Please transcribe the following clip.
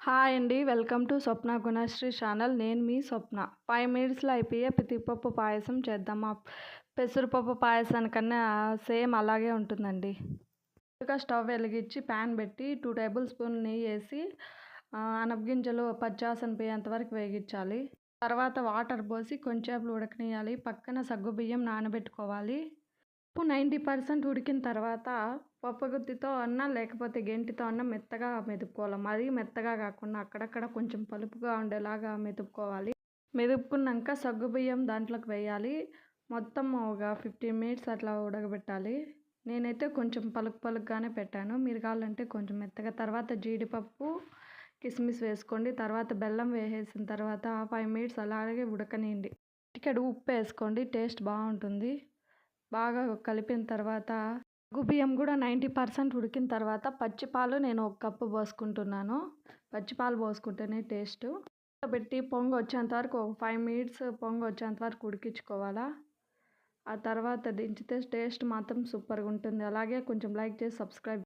Hi అండి. Welcome to Swapna Gunasri channel. నేను మీ స్వప్న. 5 మినిట్స్‌లో అయిపోయే పితికిపప్పు పాయసం చేద్దాం. పెసరపప్పు పాయసానికన్నా సేమ్ అలాగే ఉంటుందండి. ముందుగా స్టవ్ వెలిగించి ప్యాన్ పెట్టి 2 టేబుల్ స్పూన్ నెయ్యేసి అనపగింజలు పచ్చివాసన పోయేంత వరకు వేగించాలి. తర్వాత వాటర్ పోసి కొంచెంసేపు ఉడకనియాలి. పక్కన సగ్గుబియ్యం నానబెట్టుకోవాలి. పప్పు 90% ఉడికిన తర్వాత పప్పు గుత్తితో అన్నా లేకపోతే గెంటితో అన్నా మెత్తగా మెదుపుకోవాలి. మరీ మెత్తగా కాకుండా అక్కడక్కడ కొంచెం పలుపుగా ఉండేలాగా మెదుపుకోవాలి. మెదుపుకున్నాక సగ్గుబియ్యం దాంట్లోకి వేయాలి. మొత్తం ఒక 15 మినిట్స్ అట్లా ఉడకబెట్టాలి. నేనైతే కొంచెం పలుకుగానే పెట్టాను. మీరు కావాలంటే కొంచెం మెత్తగా. తర్వాత జీడిపప్పు కిస్మిస్ వేసుకోండి. తర్వాత బెల్లం వేసేసిన తర్వాత 5 మినిట్స్ అలాగే ఉడకనియండి. చిటికెడు ఉప్పు వేసుకోండి, టేస్ట్ బాగుంటుంది. బాగా కలిపిన తర్వాత సగ్గుబియ్యం కూడా 90% ఉడికిన తర్వాత పచ్చిపాలు నేను 1 కప్పు పోసుకుంటున్నాను. పచ్చిపాలు పోసుకుంటేనే టేస్ట్. పెట్టి పొంగు వచ్చేంత వరకు ఒక 5 మినిట్స్ పొంగు వచ్చేంత వరకు ఉడికించుకోవాలా. ఆ తర్వాత దించితే టేస్ట్ మాత్రం సూపర్గా ఉంటుంది. అలాగే కొంచెం లైక్ చేసి సబ్స్క్రైబ్